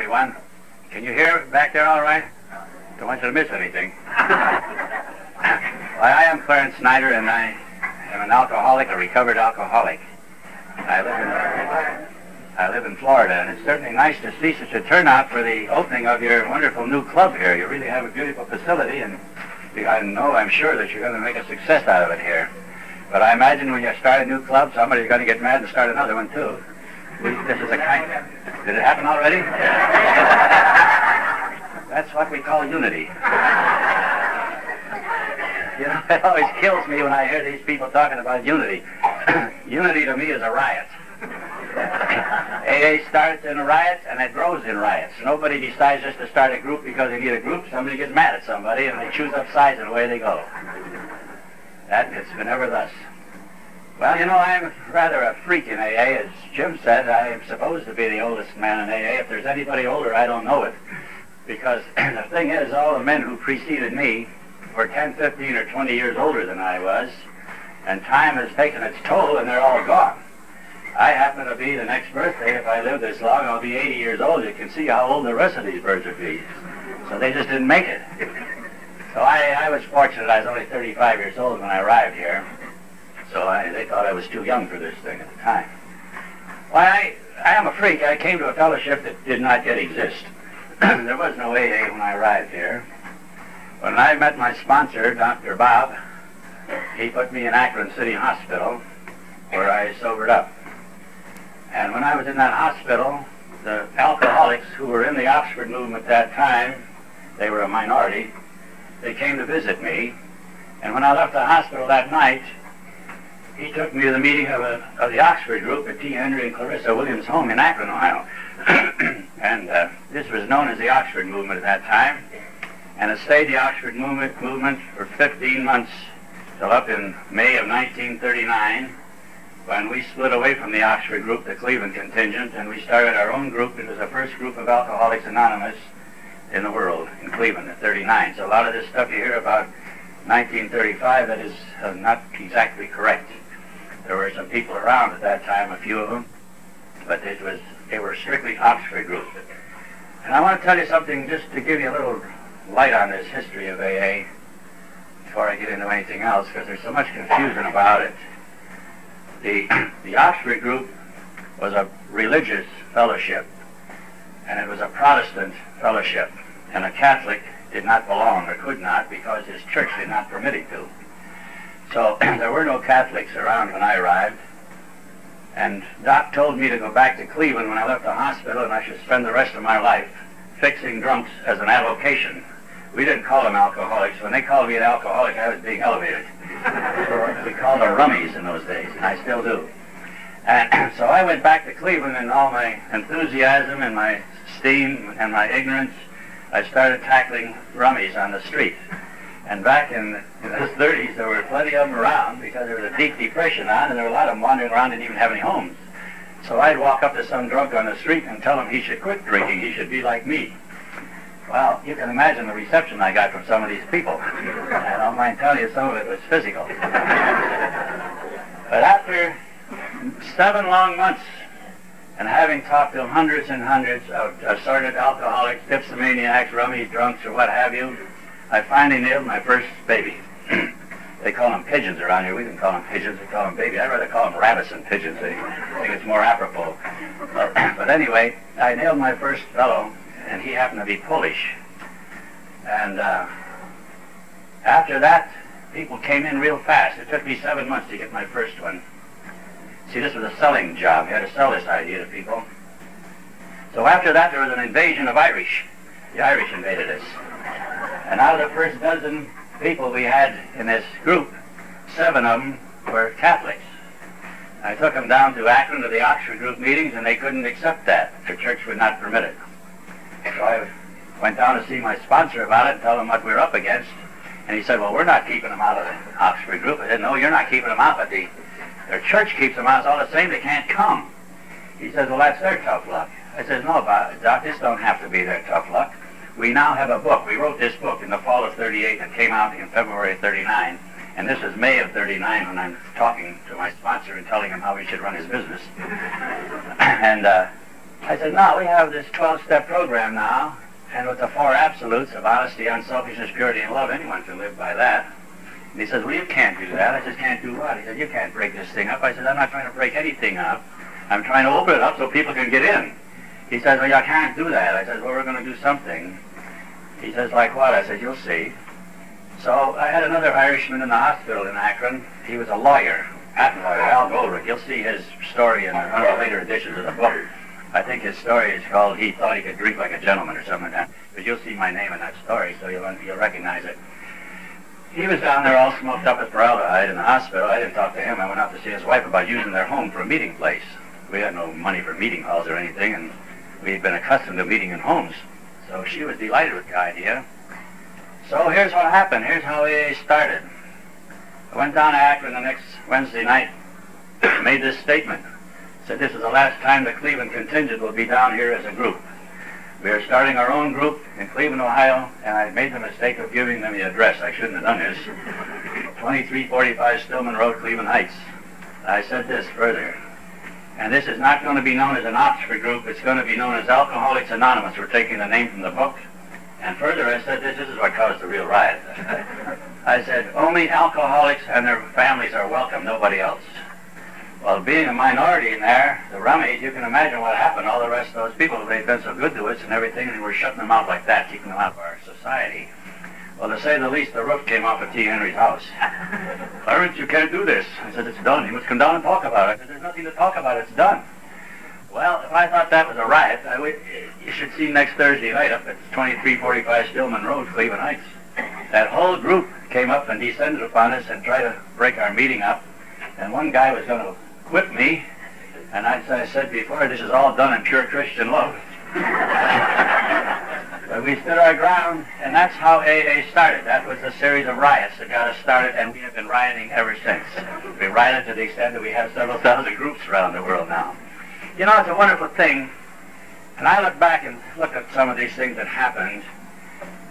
everyone. Can you hear back there all right? Don't want you to miss anything. Well, I am Clarence Snyder, and I am an alcoholic, a recovered alcoholic. I live in Florida, and it's certainly nice to see such a turnout for the opening of your wonderful new club here. You really have a beautiful facility, and I'm sure that you're going to make a success out of it here. But I imagine when you start a new club, somebody's going to get mad and start another one, too. This is a kind of... Did it happen already? That's what we call unity. You know, it always kills me when I hear these people talking about unity. Unity to me is a riot. AA starts in riots and it grows in riots. Nobody decides just to start a group because they need a group. Somebody gets mad at somebody and they choose up sides and away they go. It's been ever thus. Well, you know, I'm rather a freak in AA. As Jim said, I am supposed to be the oldest man in AA. If there's anybody older, I don't know it. Because the thing is, all the men who preceded me were 10, 15, or 20 years older than I was. And time has taken its toll and they're all gone. I happen to be the next birthday. If I live this long, I'll be 80 years old. You can see how old the rest of these birds would be. So they just didn't make it. So I was fortunate. I was only 35 years old when I arrived here. So they thought I was too young for this thing at the time. Well, I am a freak. I came to a fellowship that did not yet exist. There was no AA when I arrived here. When I met my sponsor, Dr. Bob, he put me in Akron City Hospital, where I sobered up. And when I was in that hospital, the alcoholics who were in the Oxford movement at that time, they were a minority, they came to visit me. And when I left the hospital that night, he took me to the meeting of the Oxford group at T. Henry and Clarissa Williams' home in Akron, Ohio. And this was known as the Oxford movement at that time. And it stayed the Oxford movement for 15 months, till up in May of 1939, when we split away from the Oxford group, the Cleveland contingent, and we started our own group. It was the first group of Alcoholics Anonymous in the world, in Cleveland, at 39. So a lot of this stuff you hear about 1935, that is not exactly correct. There were some people around at that time, a few of them, but they were strictly Oxford groups. And I want to tell you something just to give you a little light on this history of AA before I get into anything else, because there's so much confusion about it. The Oxford group was a religious fellowship, and it was a Protestant fellowship, and a Catholic did not belong, or could not, because his church did not permit him to. So there were no Catholics around when I arrived, and Doc told me to go back to Cleveland when I left the hospital, and I should spend the rest of my life fixing drunks as an avocation. We didn't call them alcoholics. When they called me an alcoholic, I was being elevated. We called them rummies in those days, and I still do. And so I went back to Cleveland, and all my enthusiasm and my steam and my ignorance, I started tackling rummies on the street. And back in the 30s, there were plenty of them around because there was a deep depression on, and there were a lot of them wandering around and didn't even have any homes. So I'd walk up to some drunk on the street and tell him he should quit drinking. He should be like me. Well, you can imagine the reception I got from some of these people. I don't mind telling you, some of it was physical. But after 7 long months, and having talked to hundreds and hundreds of assorted alcoholics, dipsomaniacs, rummies, drunks, or what have you, I finally nailed my first baby. They call them pigeons around here. We didn't call them pigeons, we call them babies. I'd rather call them rabbits than pigeons. I think it's more apropos. But anyway, I nailed my first fellow, and he happened to be Polish. And after that, people came in real fast. It took me 7 months to get my first one. See, this was a selling job. You had to sell this idea to people. So after that, there was an invasion of Irish. The Irish invaded us. And out of the first dozen people we had in this group, 7 of them were Catholics. I took them down to Akron to the Oxford group meetings, and they couldn't accept that. Their church would not permit it. So I went down to see my sponsor about it and tell him what we were up against. And he said, well, we're not keeping them out of the Oxford group. I said, no, you're not keeping them out, but their church keeps them out. It's all the same. They can't come. He says, well, that's their tough luck. I said, no, Doc, this don't have to be their tough luck. We now have a book. We wrote this book in the fall of 38 that came out in February of 39. And this is May of 39 when I'm talking to my sponsor and telling him how he should run his business. And I said, no, we have this 12-step program now, and with the 4 absolutes of honesty, unselfishness, purity, and love, anyone can live by that. And he says, well, you can't do that. I said, can't do what? He said, you can't break this thing up. I said, I'm not trying to break anything up. I'm trying to open it up so people can get in. He says, well, you can't do that. I said, well, we're going to do something. He says, like what? I said, you'll see. So I had another Irishman in the hospital in Akron. He was a lawyer, patent lawyer, Al Goldrick. You'll see his story in one of the later editions of the book. I think his story is called He Thought He Could Drink Like a Gentleman or something like that. But you'll see my name in that story, so you'll recognize it. He was down there all smoked up with formaldehyde in the hospital. I didn't talk to him. I went out to see his wife about using their home for a meeting place. We had no money for meeting halls or anything, and we had been accustomed to meeting in homes. So she was delighted with the idea. So here's what happened. Here's how AA started. I went down to Akron the next Wednesday night, made this statement. Said this is the last time the Cleveland contingent will be down here as a group. We are starting our own group in Cleveland, Ohio, and I made the mistake of giving them the address. I shouldn't have done this. 2345 Stillman Road, Cleveland Heights. I said this further. And this is not going to be known as an Oxford group. It's going to be known as Alcoholics Anonymous. We're taking the name from the book. And further, I said this is what caused the real riot. I said, only alcoholics and their families are welcome, nobody else. Well, being a minority in there, the rummies, you can imagine what happened. All the rest of those people, they've been so good to us and everything, and we're shutting them out like that, keeping them out of our society. Well, to say the least, the roof came off at T. Henry's house. Clarence, you can't do this. I said, it's done. You must come down and talk about it. I said, there's nothing to talk about. It's done. Well, if I thought that was a riot, you should see next Thursday night up at 2345 Stillman Road, Cleveland Heights. That whole group came up and descended upon us and tried to break our meeting up. And one guy was going to whip me. And as I said before, this is all done in pure Christian love. But we stood our ground, and that's how AA started. That was a series of riots that got us started, and we have been rioting ever since. We rioted to the extent that we have several thousand groups around the world now. You know, it's a wonderful thing, and I look back and look at some of these things that happened.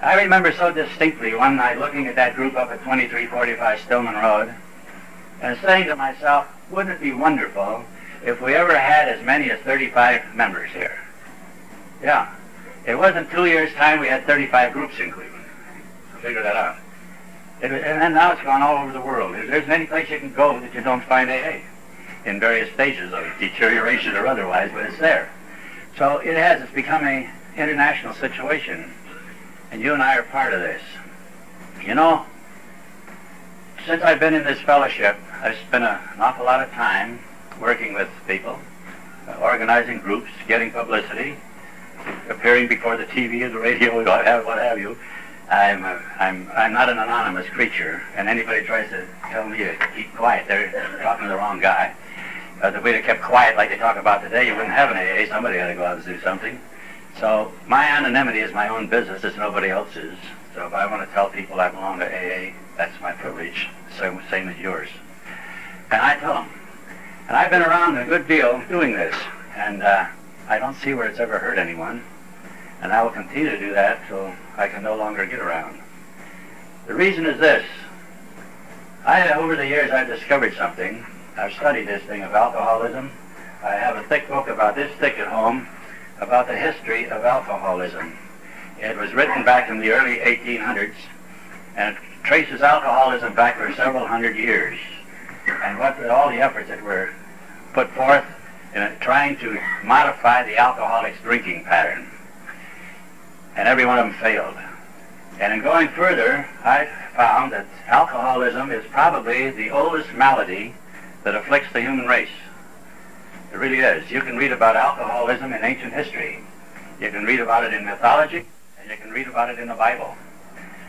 I remember so distinctly one night looking at that group up at 2345 Stillman Road and saying to myself, wouldn't it be wonderful if we ever had as many as 35 members here? Yeah. It wasn't 2 years' time we had 35 groups in Cleveland. Figure that out. And then now it's gone all over the world. There's any place you can go that you don't find AA in various stages of deterioration or otherwise, but it's there. So it's become an international situation, and you and I are part of this. You know, since I've been in this fellowship, I've spent an awful lot of time working with people, organizing groups, getting publicity, appearing before the TV or the radio, what have you. I'm not an anonymous creature, and anybody tries to tell me to keep quiet, they're talking to the wrong guy. If we'd have kept quiet like they talk about today, you wouldn't have an AA. Somebody had to go out and do something. So my anonymity is my own business. It's nobody else's. So if I want to tell people I belong to AA, that's my privilege, same as yours. And I tell them. And I've been around a good deal doing this, and I don't see where it's ever hurt anyone, and I will continue to do that till I can no longer get around. The reason is this. Over the years, I've discovered something. I've studied this thing of alcoholism. I have a thick book about this thick at home about the history of alcoholism. It was written back in the early 1800s, and it traces alcoholism back for several hundred years, and all the efforts that were put forth in trying to modify the alcoholic's drinking pattern. And every one of them failed. And in going further, I found that alcoholism is probably the oldest malady that afflicts the human race. It really is. You can read about alcoholism in ancient history. You can read about it in mythology, and you can read about it in the Bible.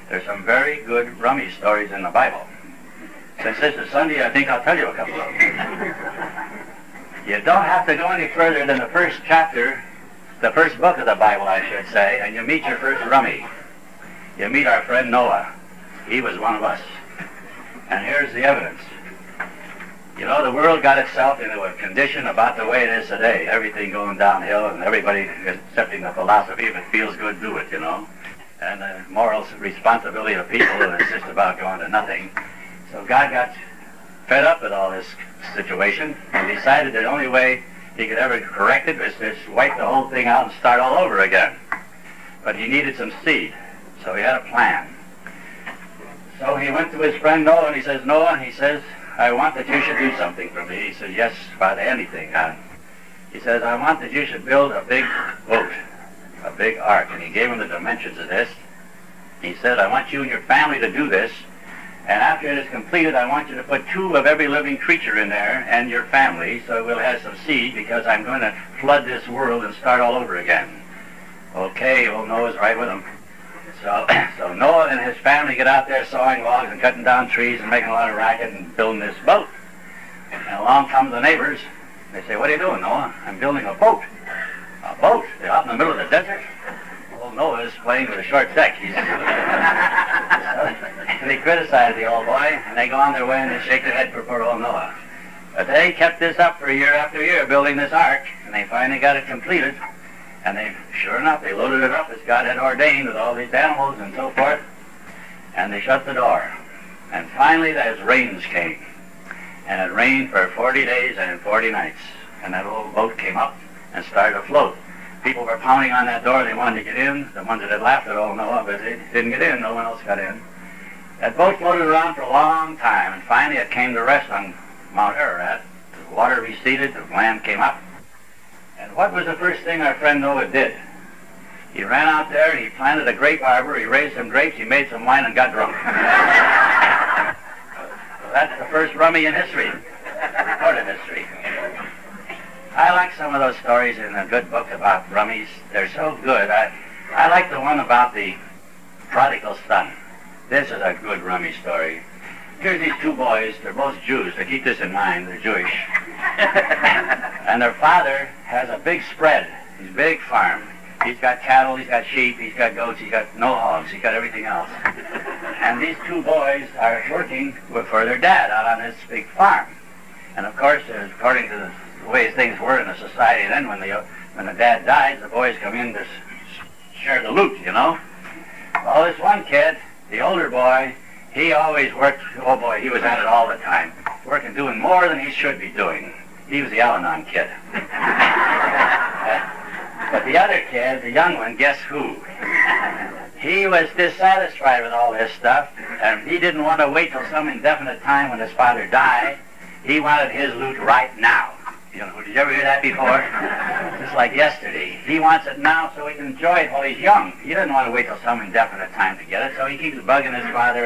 There's some very good rummy stories in the Bible. Since this is Sunday, I think I'll tell you a couple of them. You don't have to go any further than the first chapter, the first book of the Bible, I should say, and you meet your first rummy. You meet our friend Noah. He was one of us. And here's the evidence. You know, the world got itself into a condition about the way it is today. Everything going downhill, and everybody accepting the philosophy, if it feels good, do it, you know. And the moral responsibility of people, and it's just about going to nothing. So God got fed up with all this situation and decided the only way he could ever correct it was just wipe the whole thing out and start all over again. But he needed some seed, so he had a plan. So he went to his friend Noah, and he says, Noah, he says, I want that you should do something for me. He says, yes, about anything. He says, I want that you should build a big boat, a big ark. And he gave him the dimensions of this. He said, I want you and your family to do this. And after it is completed, I want you to put 2 of every living creature in there and your family, so we'll have some seed, because I'm going to flood this world and start all over again. Okay, old Noah's right with him. So Noah and his family get out there sawing logs and cutting down trees and making a lot of racket and building this boat. And along come the neighbors. They say, what are you doing, Noah? I'm building a boat. A boat? They're out in the middle of the desert? Old Noah is playing with a short deck. They criticize the old boy, and they go on their way and they shake their head for poor old Noah. But they kept this up for year after year, building this ark, and they finally got it completed. And they, sure enough, they loaded it up as God had ordained with all these animals and so forth. And they shut the door. And finally, those rains came. And it rained for 40 days and 40 nights. And that old boat came up and started to float. People were pounding on that door. They wanted to get in. The ones that had laughed at old Noah, but they didn't get in. No one else got in. That boat floated around for a long time. And finally, it came to rest on Mount Ararat. The water receded. The land came up. And what was the first thing our friend Noah did? He ran out there and he planted a grape arbor, he raised some grapes, he made some wine and got drunk. So that's the first rummy in history, recorded history. I like some of those stories in a good book about rummies. They're so good. I like the one about the prodigal son. This is a good rummy story. Here's these 2 boys, they're both Jews, so keep this in mind, they're Jewish. And their father has a big spread, his big farm. He's got cattle, he's got sheep, he's got goats, he's got no hogs, he's got everything else. And these 2 boys are working for their dad out on this big farm. And of course, according to the way things were in the society then, when the dad dies, the boys come in to share the loot, you know. Well, this one kid, the older boy, he always worked, oh boy, he was at it all the time, working, doing more than he should be doing. He was the Al-Anon kid. But the other kid, the young one, guess who? He was dissatisfied with all this stuff, and he didn't want to wait till some indefinite time when his father died. He wanted his loot right now. You know, did you ever hear that before? Just like yesterday. He wants it now so he can enjoy it while he's young. He doesn't want to wait till some indefinite time to get it, so he keeps bugging his father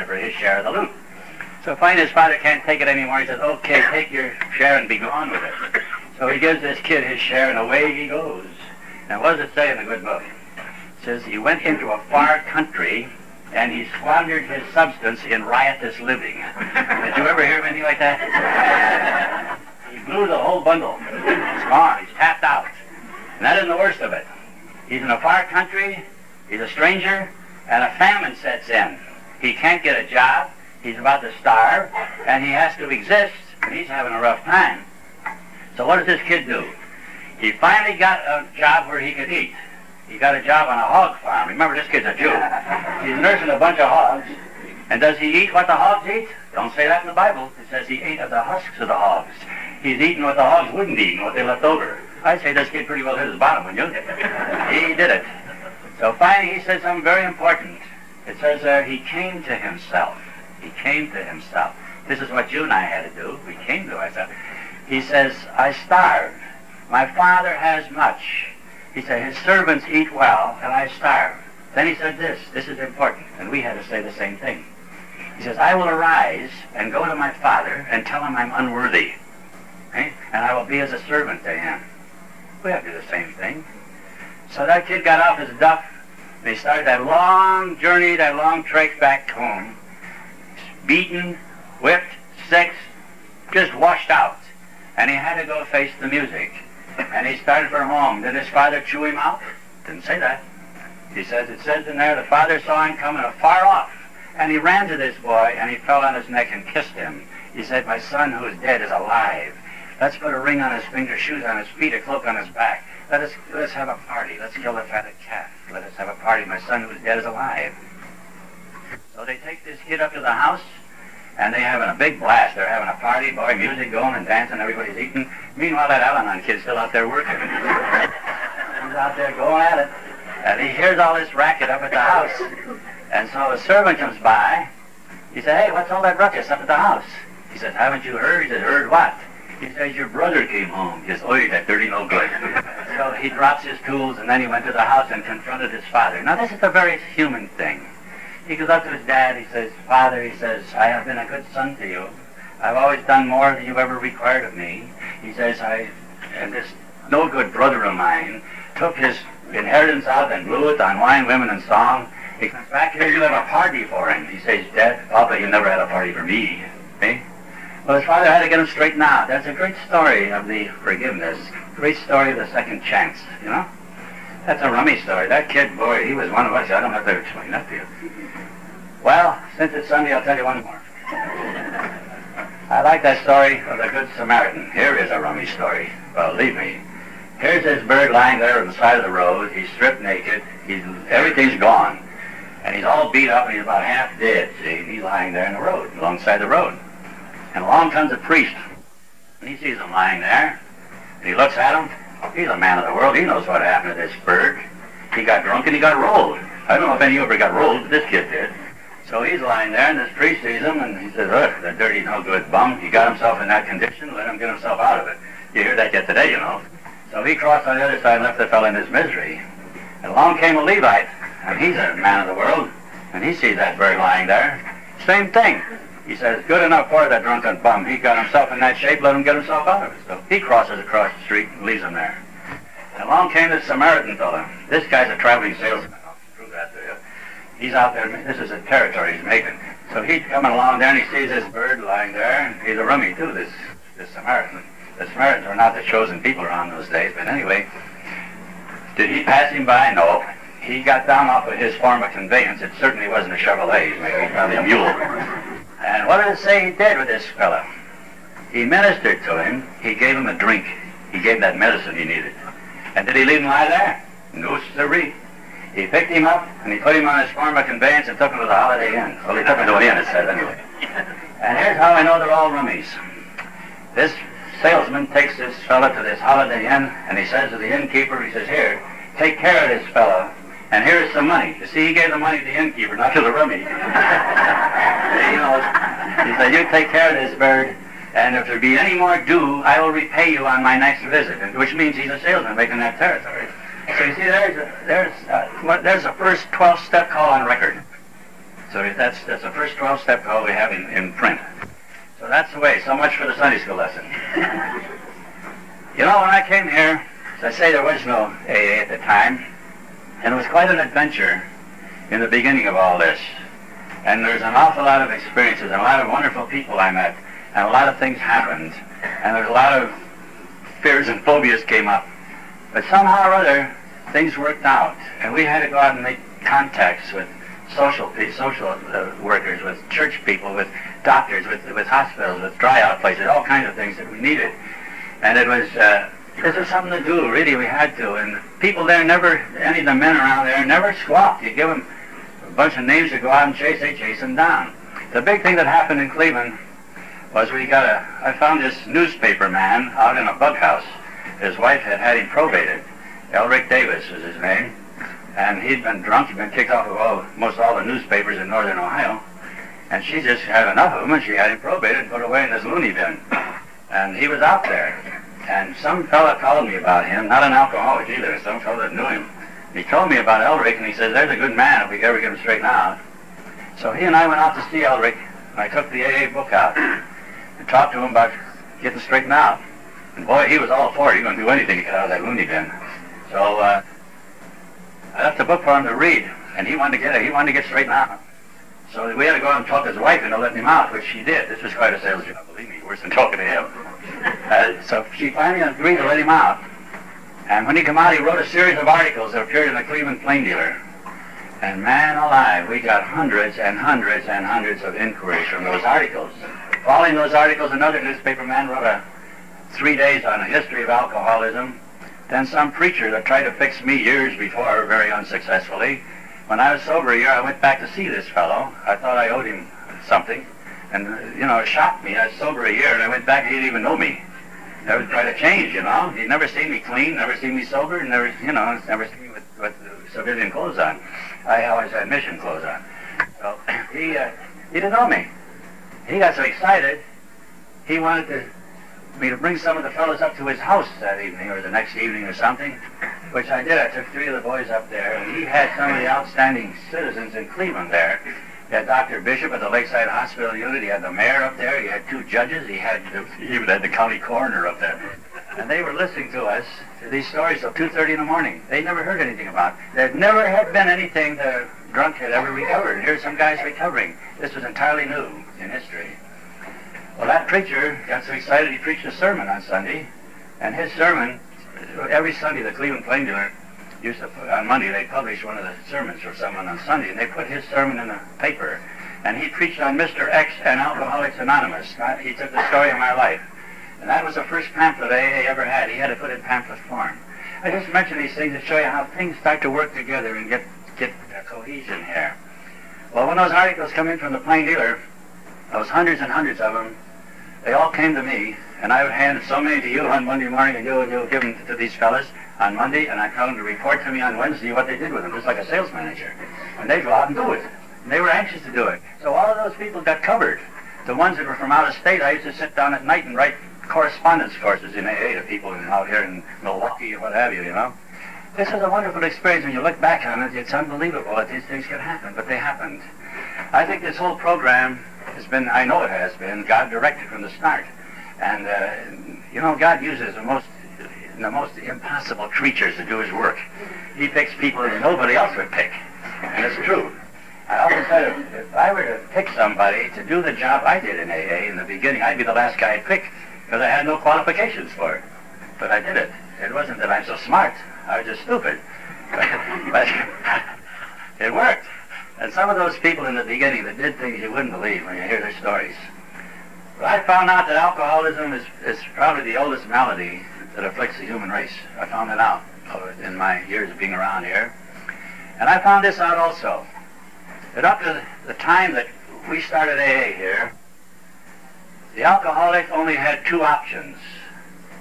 for his share of the loot. So finally his father can't take it anymore. He says, okay, take your share and be gone with it. So he gives this kid his share, and away he goes. Now what does it say in the good book? It says he went into a far country and he squandered his substance in riotous living. Did you ever hear of anything like that? He blew the whole bundle. It's gone. He's tapped out. And that isn't the worst of it. He's in a far country, he's a stranger, and a famine sets in. He can't get a job, he's about to starve, and he has to exist, and he's having a rough time. So what does this kid do? He finally got a job where he could eat. He got a job on a hog farm. Remember, this kid's a Jew. He's nursing a bunch of hogs. And does he eat what the hogs eat? Don't say that in the Bible. It says he ate of the husks of the hogs. He's eating what the hogs wouldn't eat and what they left over. I'd say this kid pretty well hit his bottom, wouldn't you? He did it. So finally he said something very important. It says there, he came to himself. He came to himself. This is what you and I had to do. We came to ourselves. He says, I starved. My father has much. He said, his servants eat well, and I starve. Then he said this is important, and we had to say the same thing. He says, I will arise and go to my father and tell him I'm unworthy, okay? And I will be as a servant to him. We have to do the same thing. So that kid got off his duff, and he started that long journey, that long trek back home, beaten, whipped, sick, just washed out. And he had to go face the music. And he started for home. Did his father chew him out? Didn't say that. He says, it says in there, the father saw him coming afar off. And he ran to this boy, and he fell on his neck and kissed him. He said, my son who is dead is alive. Let's put a ring on his finger, shoes on his feet, a cloak on his back. Let us have a party. Let's kill the fatted calf. Let us have a party. My son who is dead is alive. So they take this kid up to the house, and they're having a big blast. They're having a party, boy, music going and dancing, everybody's eating. Meanwhile, that Al-Anon kid's still out there working. He's out there going at it, and he hears all this racket up at the house. And so a servant comes by. He said, hey, what's all that ruckus up at the house? He says, haven't you heard? He says, heard what? He says, your brother came home. He says, oi, that dirty no good. So he drops his tools, and then he went to the house and confronted his father. Now, this is a very human thing. He goes up to his dad. He says, Father, he says, I have been a good son to you. I've always done more than you've ever required of me. He says, and this no good brother of mine took his inheritance out and blew it on wine, women, and song. He comes back here, you have a party for him. He says, Dad, Papa, you never had a party for me. Eh? Well, his father had to get him straightened out. That's a great story of the forgiveness. Great story of the second chance, you know? That's a rummy story. That kid, boy, he was one of us. I don't have to explain that to you. Well, since it's Sunday, I'll tell you one more. I like that story of the Good Samaritan. Here is a rummy story. Believe me. Here's this bird lying there on the side of the road. He's stripped naked. Everything's gone. And he's all beat up, and he's about half dead, see? And he's lying there in the road, alongside the road. And along comes a priest, and he sees him lying there, and he looks at him. He's a man of the world. He knows what happened to this bird. He got drunk and he got rolled. I don't know if any of you ever got rolled, but this kid did. So he's lying there, and this priest sees him, and he says, ugh, the dirty, no-good bum. He got himself in that condition. Let him get himself out of it. You hear that yet today, you know. So he crossed on the other side and left the fellow in his misery. And along came a Levite, and he's a man of the world, and he sees that bird lying there. Same thing. He says, good enough for the drunken bum. He got himself in that shape, let him get himself out of it. So he crosses across the street and leaves him there. And along came this Samaritan fellow. This guy's a traveling salesman. I'll prove that to you. He's out there. This is a territory he's making. So he's coming along there, and he sees this bird lying there. And he's a rummy, too, this Samaritan. The Samaritans were not the chosen people around those days. But anyway, did he pass him by? No. He got down off of his form of conveyance. It certainly wasn't a Chevrolet. Maybe probably a mule. And what did it say he did with this fellow? He ministered to him. He gave him a drink. He gave that medicine he needed. And did he leave him lie there? No, sirree. He picked him up, and he put him on his form of conveyance and took him to the Holiday Inn. Well, he took him to an inn, it says, anyway. And here's how I know they're all rummies. This salesman takes this fellow to this Holiday Inn, and he says to the innkeeper, he says, here, take care of this fellow, and here's some money. You see, he gave the money to the innkeeper, not to the rummy. He knows. He said, you take care of this bird, and if there be any more due, I will repay you on my next visit, which means he's a salesman making that territory. So you see, there's a first 12-step call on record. So that's the first 12-step call we have in print. So that's the way. So much for the Sunday school lesson. You know, when I came here, as I say, there was no AA at the time, and it was quite an adventure in the beginning of all this. And there's an awful lot of experiences, and a lot of wonderful people I met, and a lot of things happened, and there's a lot of fears and phobias came up. But somehow or other, things worked out, and we had to go out and make contacts with social workers, with church people, with doctors, with hospitals, with dry-out places, all kinds of things that we needed. And it was, this was something to do, really, we had to. And people there never, any of the men around there, never squawked. You give them a bunch of names to go out and chase, they chase them down. The big thing that happened in Cleveland was I found this newspaper man out in a bug house. His wife had him probated. Elric Davis was his name. And he'd been drunk. He'd been kicked off of almost all the newspapers in northern Ohio. And she just had enough of him, and she had him probated and put away in this loony bin. And he was out there. And some fella called me about him, not an alcoholic either, some fella that knew him. He told me about Elric, and he said, there's a good man if we ever get him straightened out. So he and I went out to see Elric, and I took the AA book out and talked to him about getting straightened out. And boy, he was all for it. He was going to do anything to get out of that loony bin. So I left the book for him to read, and he wanted to get straightened out. So we had to go out and talk to his wife into letting him out, which she did. This was quite a sales job, believe me, worse than talking to him. So she finally agreed to let him out. And when he came out, he wrote a series of articles that appeared in the Cleveland Plain Dealer. And man alive, we got hundreds and hundreds and hundreds of inquiries from those articles. Following those articles, another newspaper man wrote 3 days on a history of alcoholism. Then some preacher that tried to fix me years before, very unsuccessfully. When I was sober a year, I went back to see this fellow. I thought I owed him something. And, you know, it shocked me. I was sober a year, and I went back, and he didn't even know me. That was quite a change, you know. He'd never seen me clean, never seen me sober, never, you know, never seen me with civilian clothes on. I always had mission clothes on. So he didn't know me. He got so excited, he wanted me to bring some of the fellows up to his house that evening or the next evening or something, which I did. I took 3 of the boys up there, and he had some of the outstanding citizens in Cleveland there. He had Dr. Bishop at the Lakeside Hospital unit. He had the mayor up there. He had 2 judges. He even had the county coroner up there. And they were listening to us, to these stories till 2:30 in the morning. They never heard anything about it. There never had been anything the drunk had ever recovered. Here's some guys recovering. This was entirely new in history. Well, that preacher got so excited he preached a sermon on Sunday. And his sermon, every Sunday the Cleveland Plain Dealer used to put, on Monday, they published one of the sermons for someone on Sunday, and they put his sermon in the paper. And he preached on Mr. X and Alcoholics Anonymous. He took the story of my life. And that was the first pamphlet AA ever had. He had to put it in pamphlet form. I just mention these things to show you how things start to work together and get cohesion here. Well, when those articles come in from the Plain Dealer, those hundreds and hundreds of them, they all came to me, and I would hand so many to you on Monday morning, and you'll give them to these fellas on Monday, and I tell them to report to me on Wednesday what they did with them, just like a sales manager. And they'd go out and do it. And they were anxious to do it. So all of those people got covered. The ones that were from out of state, I used to sit down at night and write correspondence courses in AA to people out here in Milwaukee or what have you, you know. This is a wonderful experience. When you look back on it, it's unbelievable that these things can happen, but they happened. I think this whole program has been, I know it has been, God-directed from the start. And, you know, God uses the most impossible creatures to do his work. He picks people that nobody else would pick. And it's true. I often said if I were to pick somebody to do the job I did in AA in the beginning, I'd be the last guy I'd pick, because I had no qualifications for it. But I did it. It wasn't that I'm so smart. I was just stupid. But it worked. And some of those people in the beginning that did things you wouldn't believe when you hear their stories. But I found out that alcoholism is probably the oldest malady that afflicts the human race. I found it out in my years of being around here. And I found this out also, that up to the time that we started AA here, the alcoholic only had 2 options.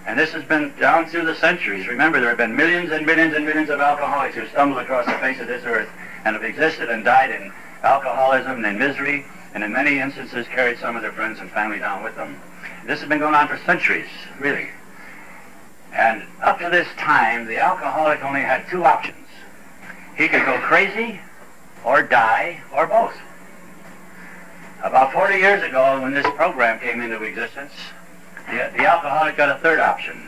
And this has been down through the centuries. Remember, there have been millions and millions and millions of alcoholics who stumbled across the face of this earth and have existed and died in alcoholism and in misery, and in many instances carried some of their friends and family down with them. This has been going on for centuries, really. And up to this time, the alcoholic only had 2 options. He could go crazy, or die, or both. About 40 years ago, when this program came into existence, the alcoholic got a 3rd option.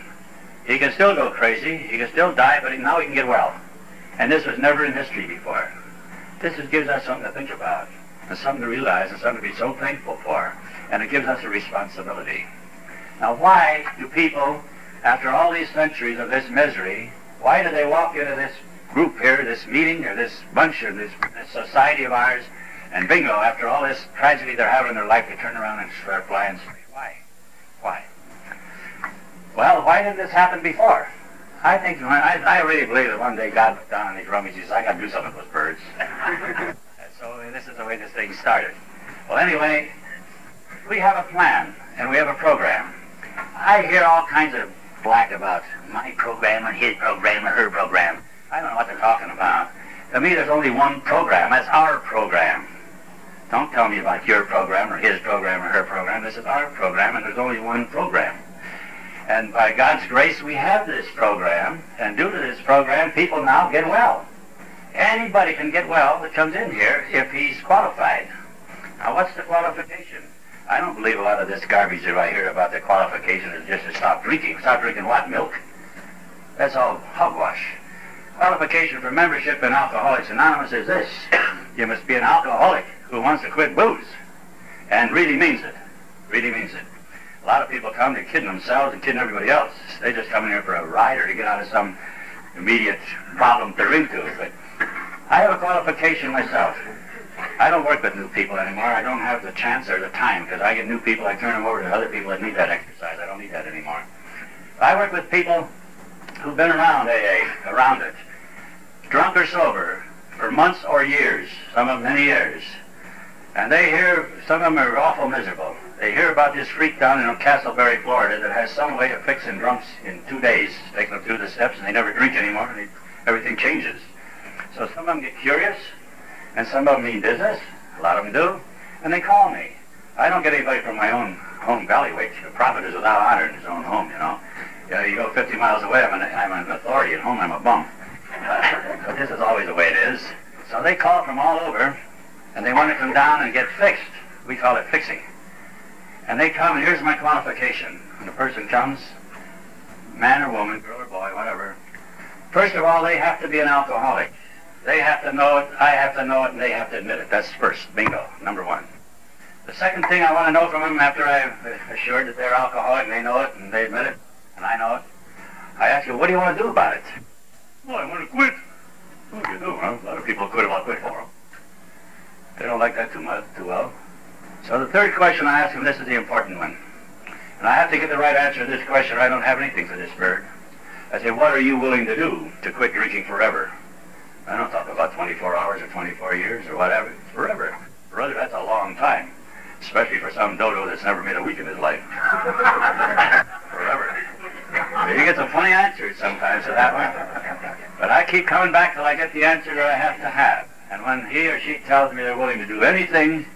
He can still go crazy, he can still die, but now he can get well. And this was never in history before. This gives us something to think about, and something to realize, and something to be so thankful for. And it gives us a responsibility. Now, why do people, after all these centuries of this misery, why do they walk into this group here, this meeting, or this bunch, or this society of ours, and bingo, after all this tragedy they're having in their life, they turn around and start flying straight? Why? Why? Well, why didn't this happen before? I think, I really believe that one day God looked down on these rummies and says, I got to do something with those birds. And so this is the way this thing started. Well, anyway, we have a plan, and we have a program. I hear all kinds of black about my program, or his program, or her program. I don't know what they're talking about. To me, there's only one program. That's our program. Don't tell me about your program, or his program, or her program. This is our program, and there's only one program. And by God's grace, we have this program, and due to this program, people now get well. Anybody can get well that comes in here if he's qualified. Now, what's the qualification? I don't believe a lot of this garbage that I hear about the qualification is just to stop drinking. Stop drinking what? Milk? That's all hogwash. Qualification for membership in Alcoholics Anonymous is this. You must be an alcoholic who wants to quit booze, and really means it. Really means it. A lot of people come to kidding themselves and kidding everybody else. They just come in here for a ride or to get out of some immediate problem they're into. But I have a qualification myself. I don't work with new people anymore. I don't have the chance or the time, because I get new people, I turn them over to other people that need that exercise. I don't need that anymore. I work with people who've been around AA, around it, drunk or sober, for months or years, some of many years. And they hear, some of them are awful miserable. They hear about this freak down in Castleberry, Florida, that has some way of fixing drunks in 2 days, taking them through the steps, and they never drink anymore, and everything changes. So some of them get curious, and some of them mean business. A lot of them do, and they call me. I don't get anybody from my own home bailiwick. The prophet is without honor in his own home, you know. You go 50 miles away, I'm an authority. At home, I'm a bum. But this is always the way it is. So they call from all over, and they want to come down and get fixed. We call it fixing. And they come, and here's my qualification. When a person comes, man or woman, girl or boy, whatever, first of all, they have to be an alcoholic. They have to know it, I have to know it, and they have to admit it. That's first. Bingo. Number one. The second thing I want to know from them after I've assured that they're alcoholic and they know it and they admit it and I know it, I ask you, what do you want to do about it? Well, I want to quit. What do you do? Well, a lot of people quit if I'll quit for them. They don't like that too well. So the third question I ask them, this is the important one. And I have to get the right answer to this question or I don't have anything for this bird. I say, what are you willing to do to quit drinking forever? I don't talk about 24 hours or 24 years or whatever. Forever. Brother, that's a long time. Especially for some dodo that's never made a week in his life. Forever. You get some funny answers sometimes to that one. But I keep coming back till I get the answer that I have to have. And when he or she tells me they're willing to do anything,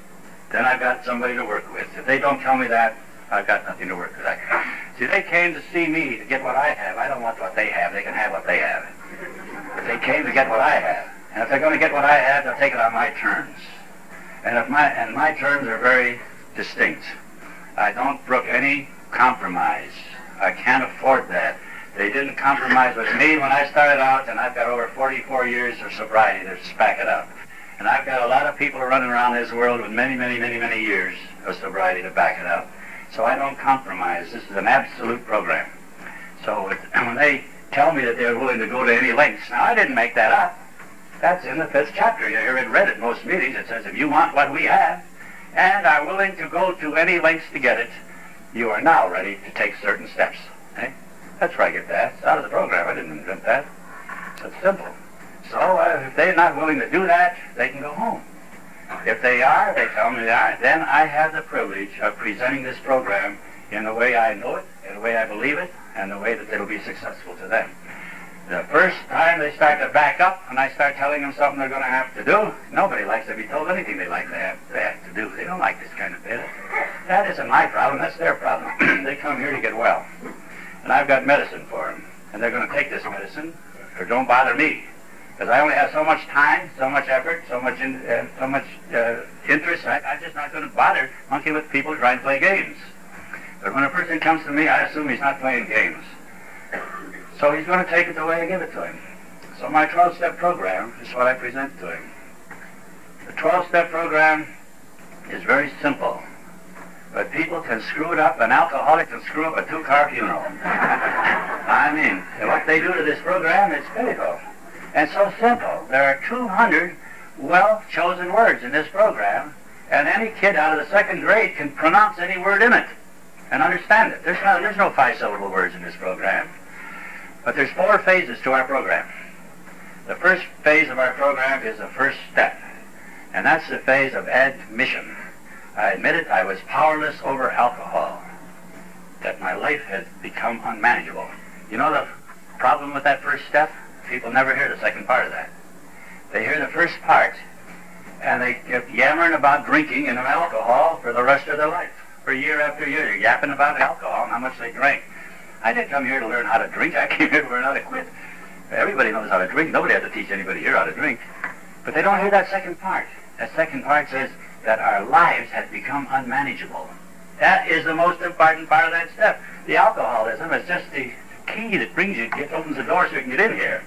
then I've got somebody to work with. If they don't tell me that, I've got nothing to work with. See, they came to see me to get what I have. I don't want what they have. They can have what they have. But they came to get what I have. And if they're going to get what I have, they'll take it on my terms. And my terms are very distinct. I don't brook any compromise. I can't afford that. They didn't compromise with me when I started out, and I've got over 44 years of sobriety to back it up. And I've got a lot of people running around this world with many, many, many, many years of sobriety to back it up. So I don't compromise. This is an absolute program. So when they tell me that they're willing to go to any lengths, now I didn't make that up. That's in the 5th chapter. You hear it read at most meetings. It says, if you want what we have and are willing to go to any lengths to get it, you are now ready to take certain steps. Okay? That's where I get that. It's out of the program. I didn't invent that. It's simple. So if they're not willing to do that, they can go home. If they are, they tell me they are, then I have the privilege of presenting this program in the way I know it, in the way I believe it, and the way that it'll be successful to them. The first time they start to back up and I start telling them something they're going to have to do, nobody likes to be told anything they have to do. They don't like this kind of bit. That isn't my problem. That's their problem. They come here to get well. And I've got medicine for them. And they're going to take this medicine or don't bother me. Because I only have so much time, so much effort, so much interest. I'm just not going to bother monkey with people trying to play games. But when a person comes to me, I assume he's not playing games. So he's going to take it the way I give it to him. So my 12-step program is what I present to him. The 12-step program is very simple. But people can screw it up. An alcoholic can screw up a 2-car funeral. I mean, what they do to this program is pitiful. And so simple. There are 200 well-chosen words in this program, and any kid out of the 2nd grade can pronounce any word in it and understand it. There's no 5-syllable words in this program. But there's 4 phases to our program. The first phase of our program is the first step, and that's the phase of admission. I admitted I was powerless over alcohol, that my life had become unmanageable. You know the problem with that first step? People never hear the second part of that. They hear the first part, and they get yammering about drinking and alcohol for the rest of their life. For year after year, they're yapping about alcohol and how much they drank. I didn't come here to learn how to drink. I came here to learn how to quit. Everybody knows how to drink. Nobody has to teach anybody here how to drink. But they don't hear that second part. That second part says that our lives have become unmanageable. That is the most important part of that step. The alcoholism is just the key that brings you, opens the door so you can get in here.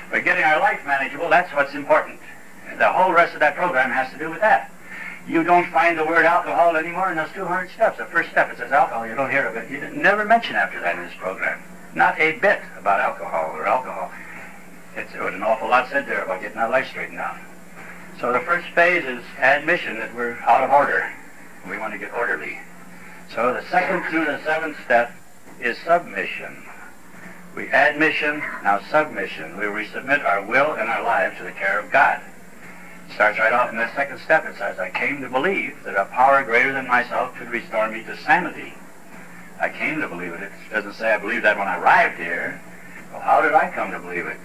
But getting our life manageable, that's what's important. The whole rest of that program has to do with that. You don't find the word alcohol anymore in those 200 steps. The first step, it says alcohol. You don't hear of it. You never mention after that in this program. Not a bit about alcohol or alcohol. There was an awful lot said there about getting our life straightened out. So the first phase is admission, that we're out of order. We want to get orderly. So the 2nd through the 7th step is submission. We admission, now submission. We resubmit our will and our lives to the care of God. Starts right off in that second step. It says, I came to believe that a power greater than myself could restore me to sanity. I came to believe it. It doesn't say I believed that when I arrived here. Well, how did I come to believe it?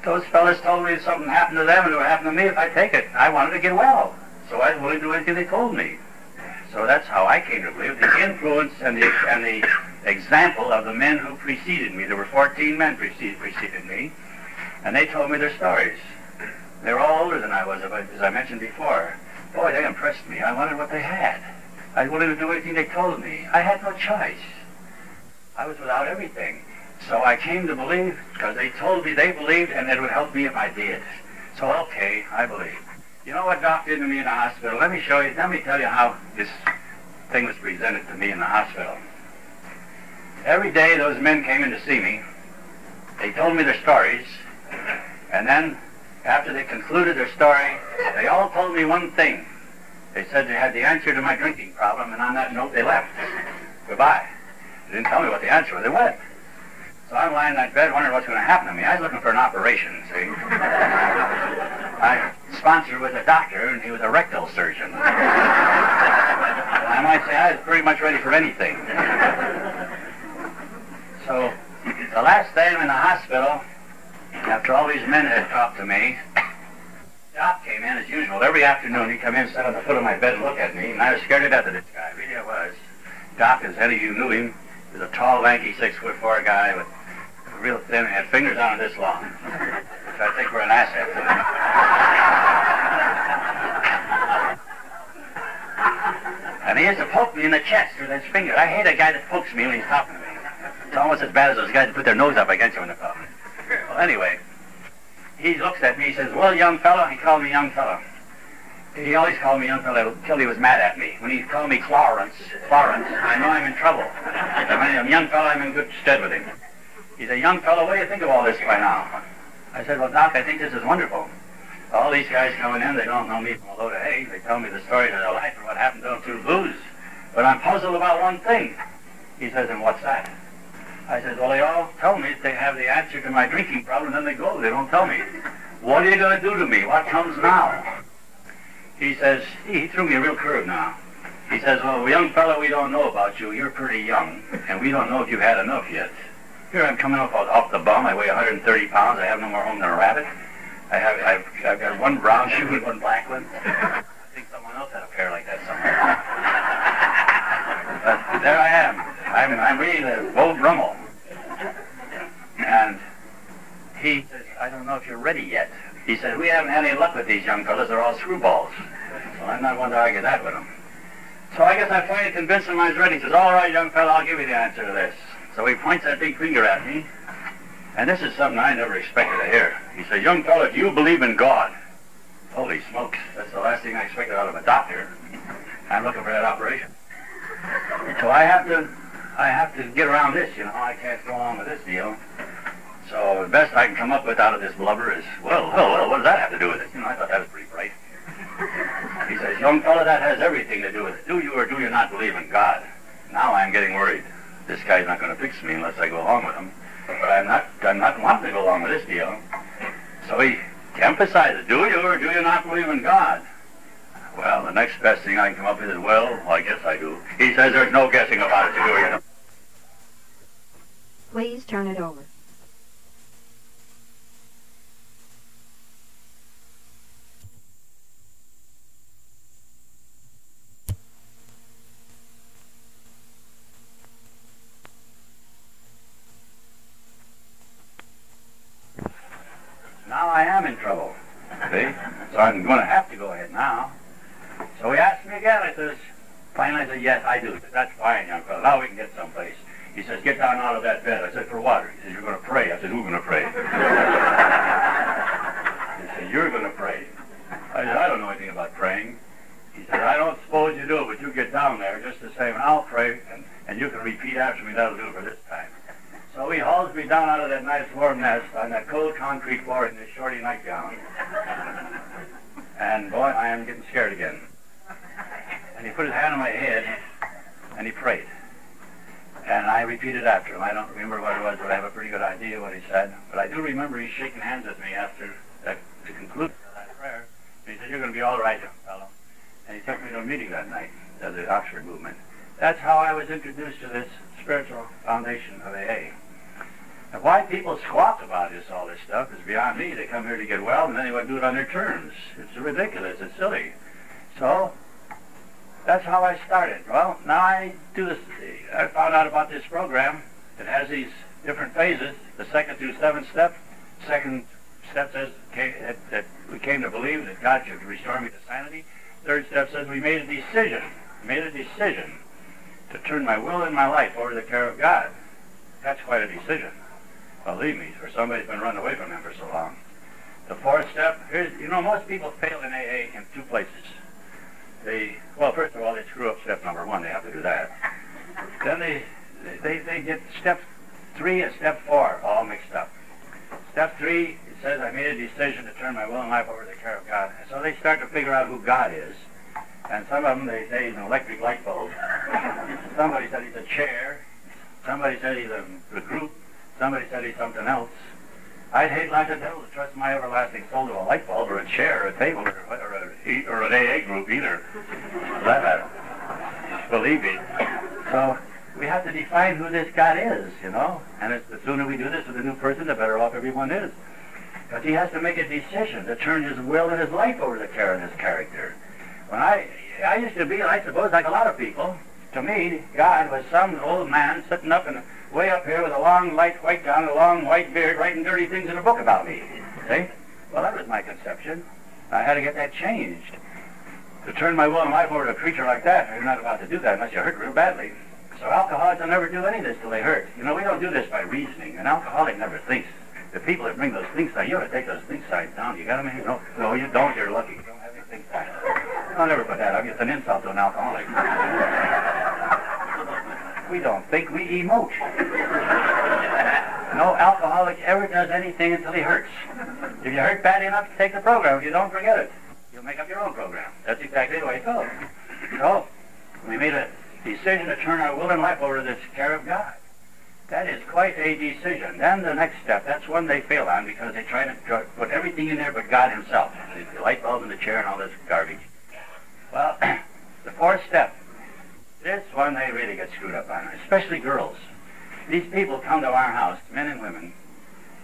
Those fellas told me something happened to them and it would happen to me if I take it. I wanted to get well, so I was willing to do anything they told me. So that's how I came to believe. The influence and the example of the men who preceded me. There were 14 men preceded me, and they told me their stories. They were all older than I was, as I mentioned before. Boy, they impressed me. I wanted what they had. I was willing to do anything they told me. I had no choice. I was without everything. So I came to believe because they told me they believed and it would help me if I did. So, okay, I believe. You know what Doc did to me in the hospital? Let me show you, let me tell you how this thing was presented to me in the hospital. Every day those men came in to see me. They told me their stories, and then after they concluded their story, they all told me one thing. They said they had the answer to my drinking problem, and on that note they left. Goodbye. They didn't tell me what the answer was. They went. So I'm lying in that bed wondering what's going to happen to me. I was looking for an operation, see. My sponsor was a doctor, and he was a rectal surgeon. I might say I was pretty much ready for anything. So the last day I'm in the hospital, after all these men had talked to me, Doc came in as usual. Every afternoon he'd come in, sit on the foot of my bed and look at me, and I was scared to death of this guy. Really I was. Doc, as any of you knew him, was a tall, lanky, 6'4" guy with real thin, had fingers on this long, which I think were an asset to him. And he used to poke me in the chest with his finger. I hate a guy that pokes me when he's talking to me. It's almost as bad as those guys that put their nose up against you when they're talking. Well, anyway, he looks at me, he says, well, young fellow, he called me young fellow. He always called me young fellow until he was mad at me. When he called me Clarence, I know I'm in trouble. When I'm a young fellow, I'm in good stead with him. He said, young fellow, what do you think of all this by now? I said, well, Doc, I think this is wonderful. All these guys coming in, they don't know me from a load of hay. They tell me the stories of their life and what happened to them through booze. But I'm puzzled about one thing. He says, and what's that? I said, well, they all tell me they have the answer to my drinking problem, then they go. They don't tell me. What are you going to do to me? What comes now? He says, he threw me a real curve now. He says, well, young fellow, we don't know about you. You're pretty young, and we don't know if you've had enough yet. Here I'm coming up off the bum. I weigh 130 pounds. I have no more home than a rabbit. I've got one brown shoe and one black one. I think someone else had a pair like that somewhere. But there I am. I'm really the Beau Brummel. And he says, I don't know if you're ready yet. He says, we haven't had any luck with these young fellas. They're all screwballs. So I'm not one to argue that with them. So I guess I finally convinced him I was ready. He says, all right, young fella, I'll give you the answer to this. So he points that big finger at me. And this is something I never expected to hear. He says, young fella, do you believe in God? Holy smokes. That's the last thing I expected out of a doctor. I'm looking for that operation. So I have to get around this, you know. I can't go on with this deal. So the best I can come up with out of this blubber is, well, what does that have to do with it? You know, I thought that was pretty bright. He says, young fella, that has everything to do with it. Do you or do you not believe in God? Now I'm getting worried. This guy's not going to fix me unless I go along with him. But I'm not wanting to go along with this deal. So he emphasizes, do you or do you not believe in God? Well, the next best thing I can come up with is, well, I guess I do. He says there's no guessing about it, you do or you don't. Please turn it over. Now I am in trouble, see? So I'm going to have to go ahead now. So he asked me again. I says, finally I said, yes, I do. He said, that's fine, young fellow. Now we can get someplace. He says, get down out of that bed. I said, for what? He says, you're going to pray. I said, who's going to pray? He said, you're going to pray. I said, I don't know anything about praying. He said, I don't suppose you do, but you get down there just the same, and I'll pray, and you can repeat after me. That'll do it for this time. So he hauls me down out of that nice warm nest on that cold concrete floor in this shorty nightgown. And boy, I am getting scared again. And he put his hand on my head, and he prayed. And I repeated after him. I don't remember what it was, but I have a pretty good idea what he said. But I do remember he shaking hands with me after the conclusion of that prayer. And he said, you're going be all right, young fellow. And he took me to a meeting that night of the Oxford movement. That's how I was introduced to this spiritual foundation of AA. And why people squawk about all this stuff is beyond me. They come here to get well, and then they want to do it on their terms. It's ridiculous. It's silly. So that's how I started. Well, now I do this. I found out about this program. It has these different phases. The second through seventh step. Second step says that we came to believe that God should restore me to sanity. Third step says we made a decision. To turn my will and my life over to the care of God. That's quite a decision. Believe me, for somebody who's been running away from him for so long. The fourth step, most people fail in AA in two places. Well, first of all, they screw up step number 1. They have to do that. Then they get step 3 and step 4 all mixed up. Step 3, it says, I made a decision to turn my will and life over to the care of God. And so they start to figure out who God is. And some of them, they say he's an electric light bulb. Somebody said he's a chair. Somebody said he's a group. Somebody said he's something else. I'd hate like the devil to trust my everlasting soul to a light bulb or a chair or a table or an AA group either. For that matter. Believe me. So we have to define who this God is, And the sooner we do this with a new person, the better off everyone is. But he has to make a decision to turn his will and his life over to the care of his character. When I used to be, I suppose, like a lot of people. To me, God was some old man sitting up and way up here with a long light white gown and a long white beard writing dirty things in a book about me. See? Well, that was my conception. I had to get that changed. To turn my will and life over to a creature like that, you're not about to do that unless you hurt real badly. So alcoholics will never do any of this till they hurt. We don't do this by reasoning. An alcoholic never thinks. The people that bring those things signs, you ought to take those things signs down. You got them in? No, you don't. You're lucky. You don't have any things signs. I'll never put that up. It's an insult to an alcoholic. We don't think, we emote. No alcoholic ever does anything until he hurts. If you hurt bad enough, take the program. If you don't, forget it. You'll make up your own program. That's exactly the way it goes. So, we made a decision to turn our will and life over to the care of God. That is quite a decision. Then the next step, that's one they fail on because they try to put everything in there but God himself. The light bulb in the chair and all this garbage. Well, the fourth step, this one they really get screwed up on, especially girls. These people come to our house, men and women,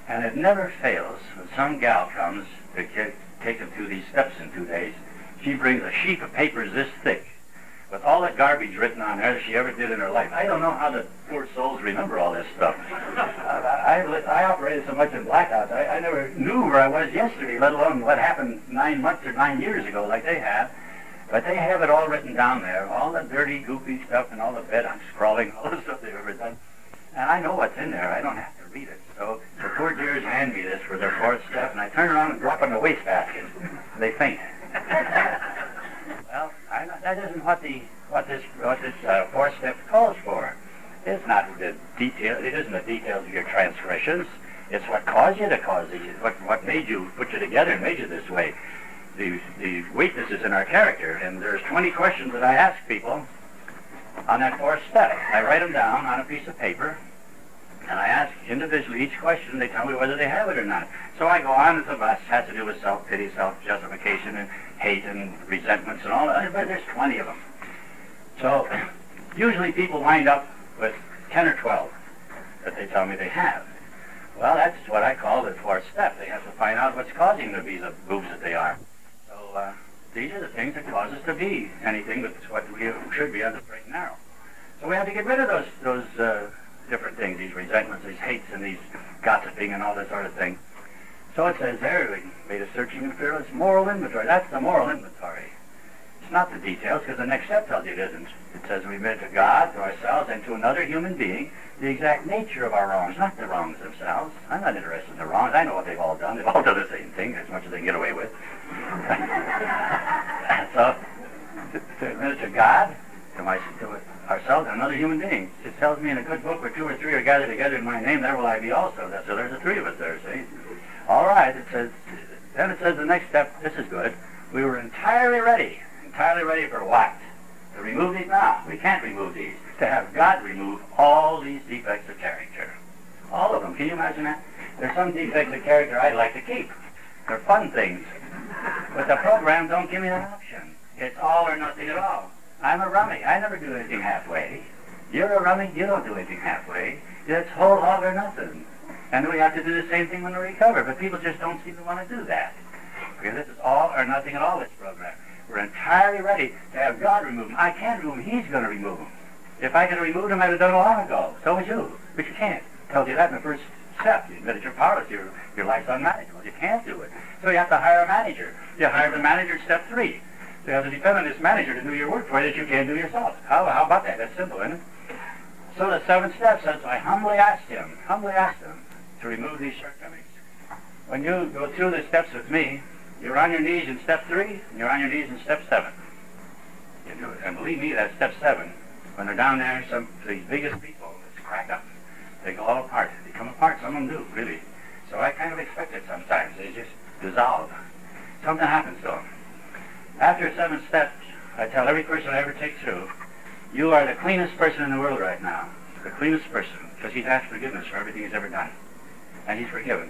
and it never fails when some gal comes to take them through these steps in 2 days. She brings a sheet of papers this thick with all the garbage written on there that she ever did in her life. I don't know how the poor souls remember all this stuff. I operated so much in blackouts. I never knew where I was yesterday, let alone what happened 9 months or 9 years ago like they have. But they have it all written down there, all the dirty, goofy stuff and all the bed scrawling, all the stuff they've ever done. And I know what's in there. I don't have to read it. So the poor dears hand me this for their fourth step, and I turn around and drop it in the wastebasket. They faint. Well, that isn't what this fourth step calls for. It's not the detail. It isn't the details of your transgressions. It's what caused you to cause these. What made you put you together and made you this way. The weaknesses in our character. And there's 20 questions that I ask people on that fourth step. I write them down on a piece of paper, and I ask individually each question. They tell me whether they have it or not. So I go on, and the rest has to do with self-pity, self-justification, and hate and resentments and all that. But there's 20 of them. So usually people wind up with 10 or 12 that they tell me they have. Well, that's what I call the fourth step. They have to find out what's causing them to be the boobs that they are. So these are the things that cause us to be anything but what we should be on the straight and narrow. So we have to get rid of those different things, these resentments, these hates, and these gossiping and all that sort of thing. So it says there, we made a searching and fearless moral inventory. That's the moral inventory. It's not the details, because the next step tells you it isn't. It says we admit to God, to ourselves, and to another human being the exact nature of our wrongs, not the wrongs themselves. I'm not interested in the wrongs. I know what they've all done. They've all done the same thing, as much as they can get away with. So, to admit to God, to ourselves, and another human being. It tells me in a good book, where 2 or 3 are gathered together in my name, there will I be also. So there's the 3 of us there, see? All right, then it says the next step, this is good. We were entirely ready for what? To remove these? No, we can't remove these. To have God remove all these defects of character. All of them. Can you imagine that? There's some defects of character I'd like to keep. They're fun things. But the program don't give me that option. It's all or nothing at all. I'm a rummy. I never do anything halfway. You're a rummy. You don't do anything halfway. It's whole hog or nothing. And we have to do the same thing when we recover. But people just don't seem to want to do that. Because this is all or nothing at all, this program. We're entirely ready to have God remove him. I can't remove him. He's going to remove him. If I could have removed him, I'd have done it long ago. So would you. But you can't. I told you that in the first step. You admitted you're powerless. Your life's unmanageable. You can't do it. So you have to hire a manager. You hire the manager, step 3. So you have to depend on this manager to do your work for you that you can't do yourself. How about that? That's simple, isn't it? So the 7 steps says, I humbly asked him to remove these shortcomings. When you go through the steps with me, you're on your knees in step 3, and you're on your knees in step 7. You do it. And believe me, that step 7, when they're down there, these biggest people, it's cracked up. They go all apart. They come apart. Some of them do, really. So I kind of expect it sometimes. They just dissolve. Something happens to them. After 7 steps, I tell every person I ever take through, you are the cleanest person in the world right now. The cleanest person, because he's asked forgiveness for everything he's ever done. And he's forgiven.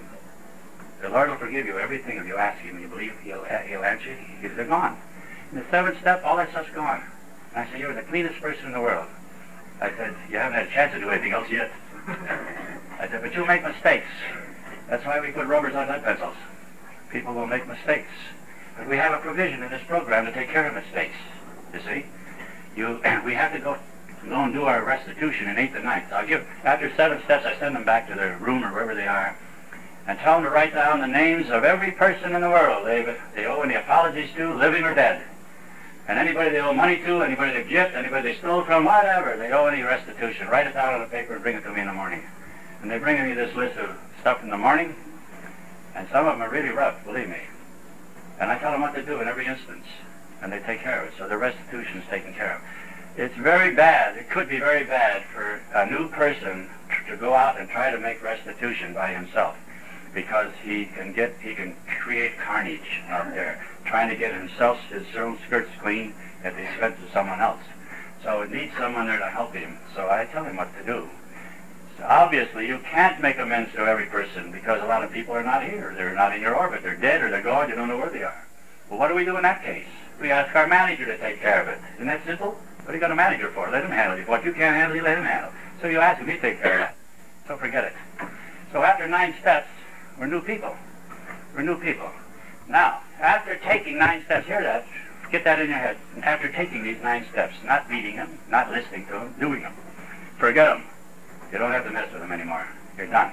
The Lord will forgive you everything if you ask him and you believe he'll answer you. Because they're gone. In the 7th step, all that stuff's gone. And I say, you're the cleanest person in the world. I said, you haven't had a chance to do anything else yet. I said, but you'll make mistakes. That's why we put rubbers on lead pencils. People will make mistakes. But we have a provision in this program to take care of mistakes. You see? We have to go and do our restitution in 8th and 9th. After 7 steps, I send them back to their room or wherever they are, and tell them to write down the names of every person in the world they owe any apologies to, living or dead. And anybody they owe money to, anybody they've gypped, anybody they stole from, whatever, they owe any restitution. Write it down on a paper and bring it to me in the morning. And they bring me this list of stuff in the morning, and some of them are really rough, believe me. And I tell them what to do in every instance, and they take care of it, so the restitution is taken care of. It's very bad, it could be very bad for a new person to go out and try to make restitution by himself, because he can create carnage out there, trying to get his own skirts clean at the expense of someone else. So it needs someone there to help him, so I tell him what to do. So obviously, you can't make amends to every person because a lot of people are not here. They're not in your orbit. They're dead or they're gone. You don't know where they are. Well, what do we do in that case? We ask our manager to take care of it. Isn't that simple? What do you got a manager for? Let him handle it. What you can't handle, you let him handle. So you ask him, he take care of that. So forget it. So after 9 steps, we're new people. We're new people. Now, after taking 9 steps, hear that. Get that in your head. After taking these 9 steps, not reading them, not listening to them, doing them, forget them. You don't have to mess with them anymore. You're done.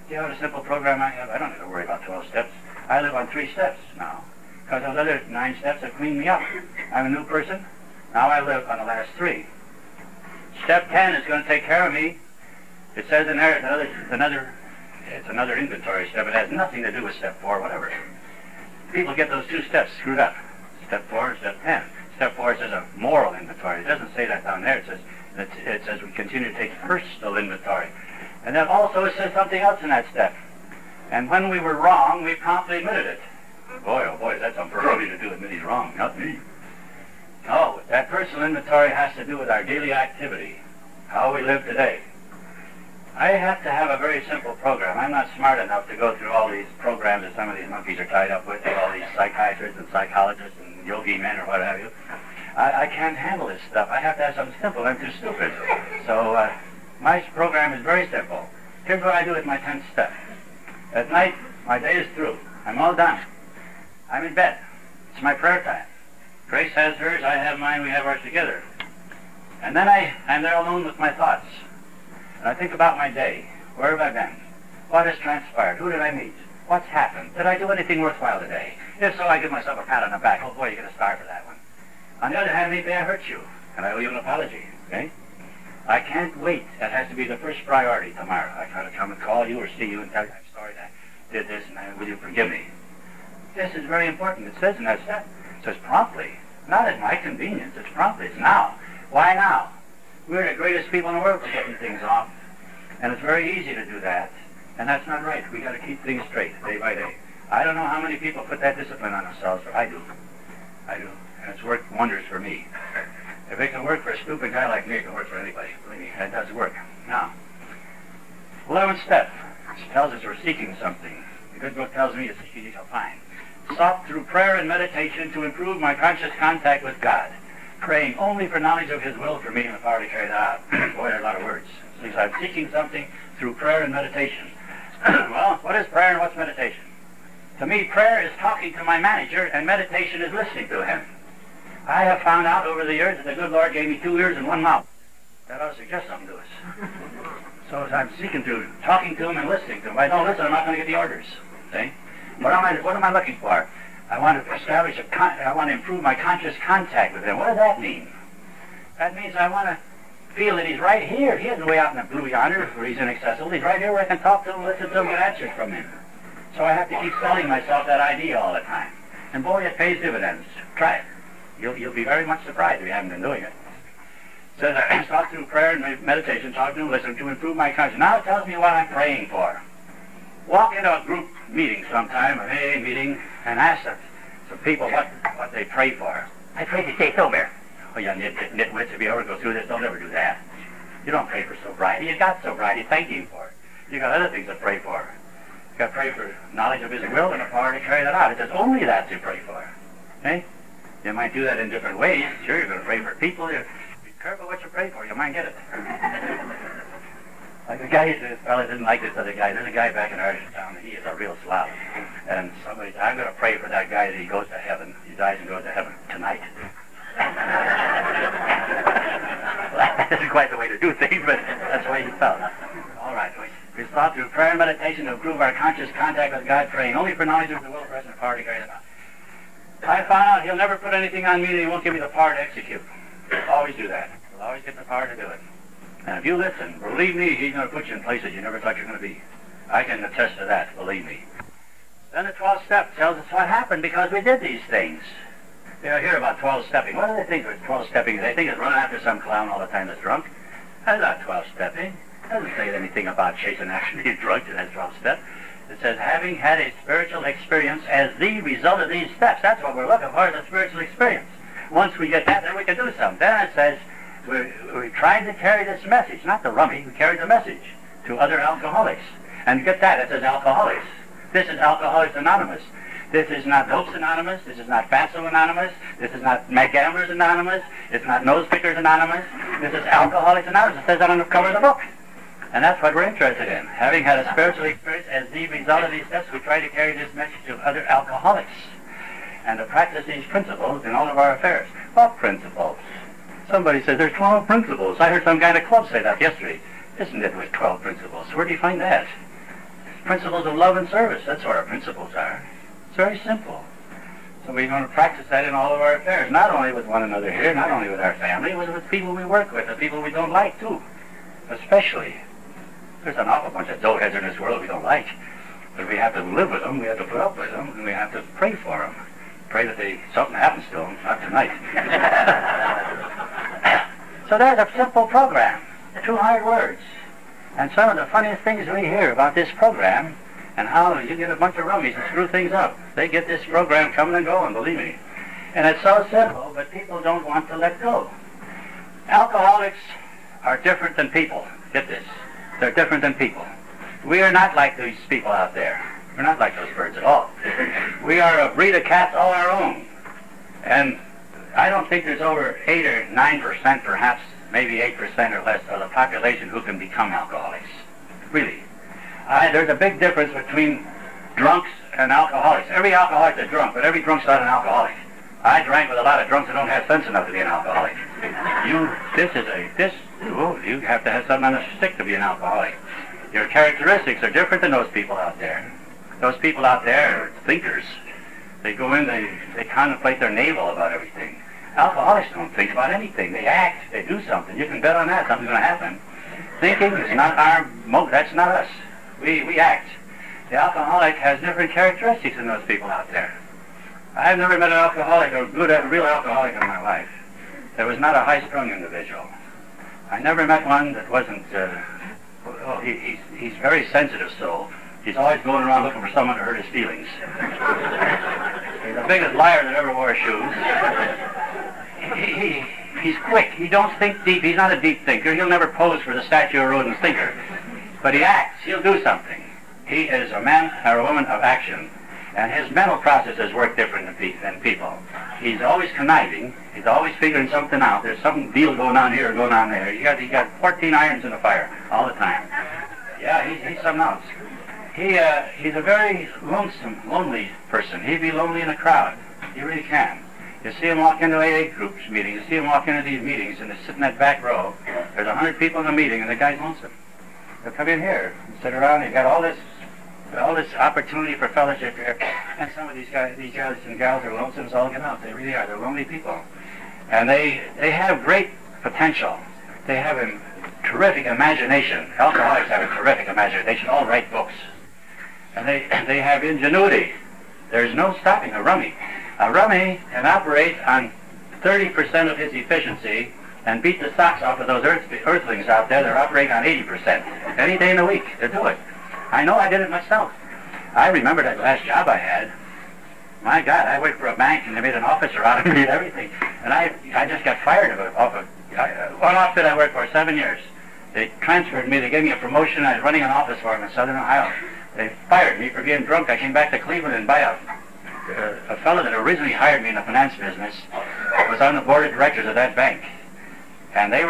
See what a simple program I have? I don't have to worry about 12 steps. I live on 3 steps now. Because those other 9 steps have cleaned me up. I'm a new person. Now I live on the last 3. Step 10 is going to take care of me. It says in there, it's another inventory step. It has nothing to do with step 4, whatever. People get those 2 steps screwed up. Step 4 and step 10. Step 4 says a moral inventory. It doesn't say that down there. It says we continue to take personal inventory. And then also it says something else in that step. And when we were wrong, we promptly admitted it. Boy, oh boy, that's unfair to do, admit he's wrong, not me. No, that personal inventory has to do with our daily activity, how we live today. I have to have a very simple program. I'm not smart enough to go through all these programs that some of these monkeys are tied up with, all these psychiatrists and psychologists and yogi men or what have you. I can't handle this stuff. I have to have something simple. I'm too stupid. So my program is very simple. Here's what I do with my 10th step. At night, my day is through. I'm all done. I'm in bed. It's my prayer time. Grace has hers, I have mine, we have ours together. And then I'm there alone with my thoughts. And I think about my day. Where have I been? What has transpired? Who did I meet? What's happened? Did I do anything worthwhile today? If so, I give myself a pat on the back. Oh boy, you get a star for that one. On the other hand, maybe I hurt you, and I owe you an apology, okay? I can't wait. That has to be the first priority tomorrow. I try to come and call you or see you and tell you, I'm sorry that I did this, and will you forgive me? This is very important. It says in that step, it says promptly. Not at my convenience. It's promptly. It's now. Why now? We're the greatest people in the world for getting things off, and it's very easy to do that, and that's not right. We got to keep things straight, day by day. I don't know how many people put that discipline on themselves, but I do. I do. And it's worked wonders for me. If it can work for a stupid guy like me, it can work for anybody. Believe me, that does work. Now, 11th step tells us we're seeking something. The good book tells me, you seek, you shall find. sought through prayer and meditation to improve my conscious contact with God, praying only for knowledge of His will for me and the power to carry that out. Boy, there are a lot of words. Since I'm seeking something through prayer and meditation. Well, what is prayer and what's meditation? To me, prayer is talking to my manager, and meditation is listening to him. I have found out over the years that the good Lord gave me 2 ears and 1 mouth. That ought to suggest something to us. So as I'm seeking to, talking to him and listening to him, if I don't listen, I'm not going to get the orders. See? What am I looking for? I want to establish I want to improve my conscious contact with him. What does that mean? That means I want to feel that he's right here. He isn't way out in the blue yonder where he's inaccessible. He's right here where I can talk to him, listen to him, get answers from him. So I have to keep selling myself that idea all the time. And boy, it pays dividends. Try it. You'll be very much surprised if you haven't been doing it. It says I talk through prayer and meditation, talk to him, listen to improve my conscience. Now it tells me what I'm praying for. Walk into a group meeting sometime, an AA meeting, and ask some people what they pray for. I pray to stay sober. Oh, you nitwits, if you ever go through this, don't ever do that. You don't pray for sobriety. You got sobriety. Thank Him for it. You got other things to pray for. You got to pray for knowledge of His will and the power to carry that out. It says only that to pray for. Okay? You might do that in different ways. Sure, you're going to pray for people. Be careful what you pray for. You might get it. Like the guy, this fellow didn't like this other guy. There's a guy back in our town, and he is a real slob. And somebody said, I'm going to pray for that guy that he goes to heaven. He dies and goes to heaven tonight. That isn't quite the way to do things, but that's the way he felt. All right, we sought through prayer and meditation to improve our conscious contact with God, praying only for knowledge of the will, presence, and power to carry it out. I found out He'll never put anything on me that He won't give me the power to execute. He'll always do that. He'll always get the power to do it. And if you listen, believe me, He's going to put you in places you never thought you were going to be. I can attest to that, believe me. Then the 12th step tells us what happened because we did these things. You hear about 12-stepping. What do they think of 12-stepping? They think it's running after some clown all the time that's drunk. That's not 12-stepping. It doesn't say anything about chasing after being drunk in that 12th step. It says having had a spiritual experience as the result of these steps. That's what we're looking for, is a spiritual experience. Once we get that, then we can do something. Then it says we tried to carry this message, not the rummy, we carried the message to other alcoholics. And get that, it says alcoholics. This is Alcoholics Anonymous. This is not Dopes Anonymous. This is not Fatso Anonymous. This is not Gamblers Anonymous. It's not Nose Pickers Anonymous. This is Alcoholics Anonymous. It says that on the cover of the book. And that's what we're interested in. Having had a spiritual experience as the result of these steps, we try to carry this message to other alcoholics and to practice these principles in all of our affairs. What principles? Somebody says there's 12 principles. I heard some guy in a club say that yesterday. Isn't it with 12 principles? Where do you find that? Principles of love and service. That's what our principles are. It's very simple. So we're going to practice that in all of our affairs, not only with one another here, not only with our family, but with people we work with, the people we don't like, too. Especially. There's an awful bunch of doughheads in this world we don't like. But we have to live with them, we have to put up with them, and we have to pray for them. Pray that something happens to them, not tonight. So there's a simple program. 2 hard words. And some of the funniest things we hear about this program and how you get a bunch of rummies and screw things up. They get this program coming and going, believe me. And it's so simple, but people don't want to let go. Alcoholics are different than people. Get this. They're different than people. We are not like these people out there. We're not like those birds at all. We are a breed of cats all our own. And I don't think there's over 8 or 9% perhaps, maybe 8% or less of the population who can become alcoholics. Really. There's a big difference between drunks and alcoholics. Every alcoholic's a drunk, but every drunk's not an alcoholic. I drank with a lot of drunks that don't have sense enough to be an alcoholic. You have to have something on a stick to be an alcoholic. Your characteristics are different than those people out there. Those people out there are thinkers. They go in, they contemplate their navel about everything. Alcoholics don't think about anything. They act, they do something. You can bet on that, something's going to happen. Thinking is not our mode, that's not us. We act. The alcoholic has different characteristics than those people out there. I've never met an alcoholic, a real alcoholic in my life. There was not a high-strung individual. I never met one that wasn't, he's very sensitive soul. He's always going around looking for someone to hurt his feelings. He's the biggest liar that ever wore shoes. He's quick. He don't think deep. He's not a deep thinker. He'll never pose for the statue of Rodin's thinker. But he acts. He'll do something. He is a man or a woman of action. And his mental processes work different than people. He's always conniving. He's always figuring something out. There's some deal going on here or going on there. He got 14 irons in the fire all the time. Yeah, he's something else. He's a very lonely person. He'd be lonely in a crowd. He really can. You see him walk into AA groups meetings. You see him walk into these meetings, and they sit in that back row. There's 100 people in the meeting, and the guy's lonesome. They'll come in here and sit around. He's got all this opportunity for fellowship here, and some of these guys and gals are lonesome as all get out. They really are. They're lonely people, and they have great potential. They have a terrific imagination. Alcoholics have a terrific imagination. They should all write books, and they have ingenuity. There's no stopping a rummy. A rummy can operate on 30% of his efficiency and beat the socks off of those earthlings out there. They're operating on 80%. Any day in the week, they do it. I know I did it myself. I remember that last job I had. My God, I worked for a bank and they made an officer out of me and everything. And I just got fired off of one outfit I worked for 7 years. They transferred me. They gave me a promotion. I was running an office for them in Southern Ohio. They fired me for being drunk. I came back to Cleveland and by a fellow that originally hired me in the finance business was on the board of directors of that bank. And they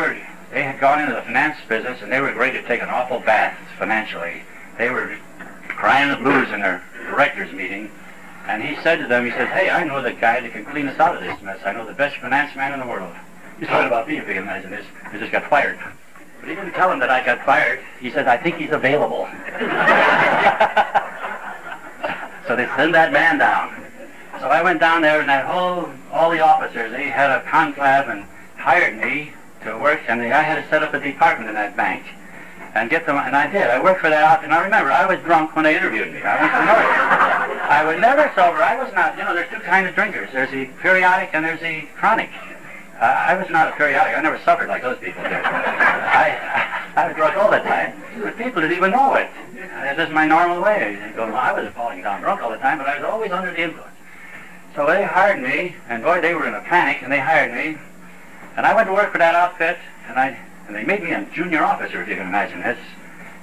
had gone into the finance business and they were ready to take an awful bath financially. They were crying the blues in their directors meeting. And he said to them, he says, hey, I know the guy that can clean us out of this mess. I know the best finance man in the world. He's talking about me, if you can imagine this. He just got fired. But he didn't tell him that I got fired. He says, I think he's available. So they send that man down. So I went down there, and all the officers, they had a conclave and hired me to work, and I had to set up a department in that bank and get them, and I did. I worked for that outfit, and I remember, I was drunk when they interviewed me. I was familiar. I was never sober. I was not, there's two kinds of drinkers. There's the periodic and there's the chronic. I was not a periodic. I never suffered like those people did. I was drunk all the time, but people didn't even know it. This is my normal way. They go, well, I wasn't falling down drunk all the time, but I was always under the influence. So they hired me, and boy, they were in a panic, and they hired me. And I went to work for that outfit, and they made me a junior officer, if you can imagine this.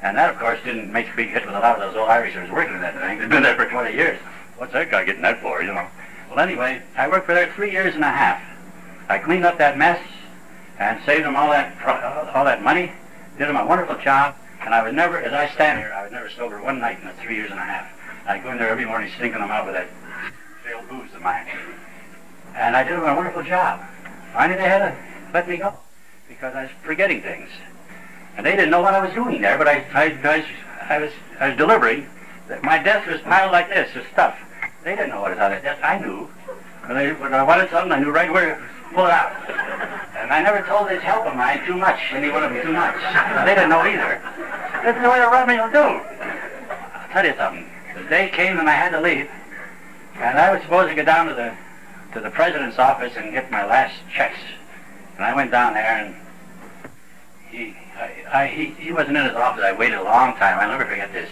And that, of course, didn't make a big hit with a lot of those old Irishers working in that bank. They'd been there for 20 years. What's that guy getting that for, Well, anyway, I worked for there 3 years and a half. I cleaned up that mess and saved them all that money, did them a wonderful job, and I was never, as I stand here, I was never sober one night in the 3 years and a half. I'd go in there every morning stinking them out with that failed booze of mine. And I did them a wonderful job. Finally, they had to let me go because I was forgetting things. And they didn't know what I was doing there, but I was delivering. My desk was piled like this with stuff. They didn't know what was on that desk. I knew. When I wanted something, I knew right where to pull it out. And I never told this help of mine too much, any one of them too much. They didn't know either. This is the way a rummy will do. I'll tell you something. The day came and I had to leave, and I was supposed to go down to the president's office and get my last checks. And I went down there, and he wasn't in his office. I waited a long time. I'll never forget this.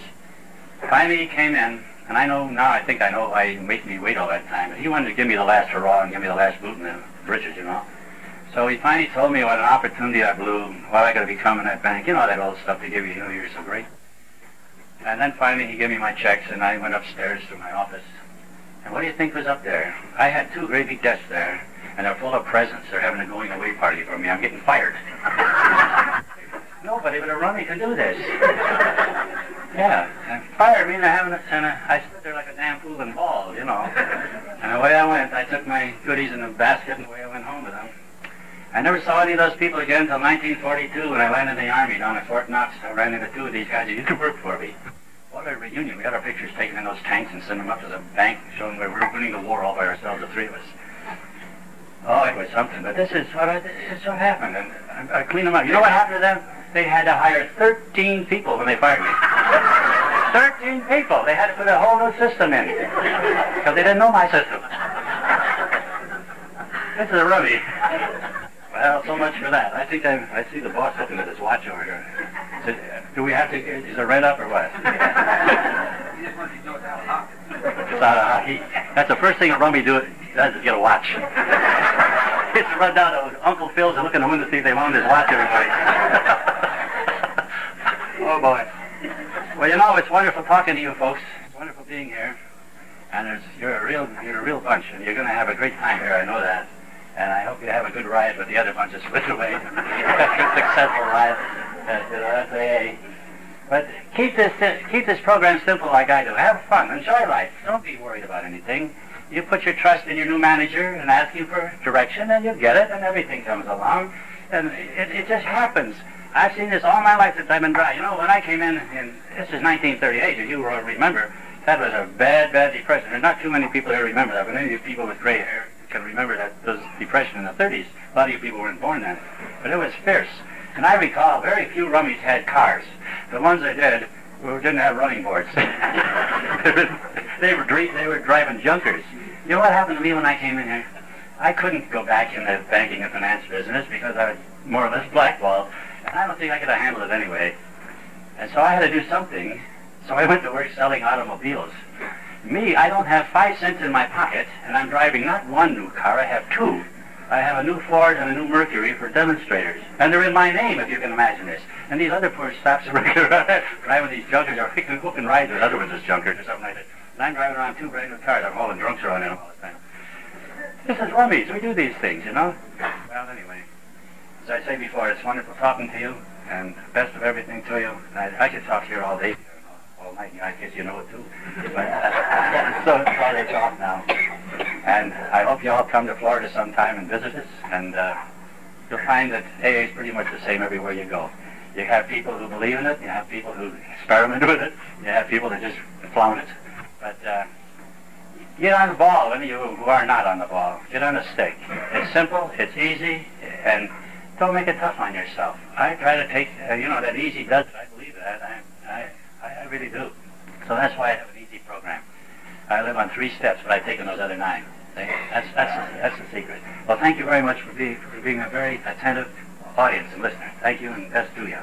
Finally, he came in, and I think I know why he made me wait all that time. But he wanted to give me the last hurrah and give me the last boot in the britches, So he finally told me what an opportunity I blew, what I got to become in that bank. That old stuff they give you, you're so great. And then finally he gave me my checks, and I went upstairs to my office. And what do you think was up there? I had two great big desks there, and they're full of presents. They're having a going-away party for me. I'm getting fired. Nobody but a rummy can do this. Yeah, and fired me, and I stood there like a damn fool in balls, And away I went. I took my goodies in the basket, and away I went home with them. I never saw any of those people again until 1942 when I landed in the Army down at Fort Knox. I ran into two of these guys who used to work for me. What a reunion. We got our pictures taken in those tanks and sent them up to the bank, showing where we were winning the war all by ourselves, the three of us. Oh, it was something. But this is what happened, and I cleaned them up. You know what happened to them? They had to hire 13 people when they fired me. 13 people. They had to put a whole new system in because they didn't know my system. This is a rummy. Well, so much for that. I think I see the boss looking at his watch over here. Do we have to? Is it red up or what? It's out of hockey. That's the first thing a rummy does is get a watch. It's to run down to Uncle Phil's and look in the window to see if they loaned his watch everybody. Oh boy. Well, it's wonderful talking to you folks. It's wonderful being here. And you're a real bunch, and you're going to have a great time here. I know that. And I hope you have a good ride with the other bunches split away. A good successful ride. That's AA. But keep this program simple like I do. Have fun. Enjoy life. Don't be worried about anything. You put your trust in your new manager and ask him for direction, and you get it, and everything comes along. And it just happens. I've seen this all my life since I've been dry. You know, when I came in this is 1938, if you remember, that was a bad depression. There's not too many people here remember that, but any of you people with gray hair can remember that there was depression in the 30s. A lot of you people weren't born then. But it was fierce. And I recall very few rummies had cars. The ones that did didn't have running boards. they were driving junkers. You know what happened to me when I came in here? I couldn't go back in the banking and finance business because I was more or less blackballed. And I don't think I could have handled it anyway. And so I had to do something. So I went to work selling automobiles. Me, I don't have 5 cents in my pocket, and I'm driving not one new car, I have 2. I have a new Ford and a new Mercury for demonstrators. And they're in my name, if you can imagine this. And these other poor stops are driving these junkers, or hooking rides with other ones as junkers or something like that. And I'm driving around 2 brand new cars. I'm hauling drunks around in them all the time. This is rummies. We do these things, you know? Well, anyway, as I say before, it's wonderful talking to you, and best of everything to you. I could talk here all day. All night, I guess you know it too. But so it's off now. And I hope you all come to Florida sometime and visit us. And you'll find that AA is pretty much the same everywhere you go. You have people who believe in it. You have people who experiment with it. You have people that just flown it. But get on the ball, any of you who are not on the ball. Get on the stick. It's simple. It's easy. And don't make it tough on yourself. I try to take, that easy does it. I believe that. I really do. So that's why I have an easy program. I live on 3 steps, but I've taken those other 9. That's the secret. Well, thank you very much for being a very attentive audience and listener. Thank you, and best to you.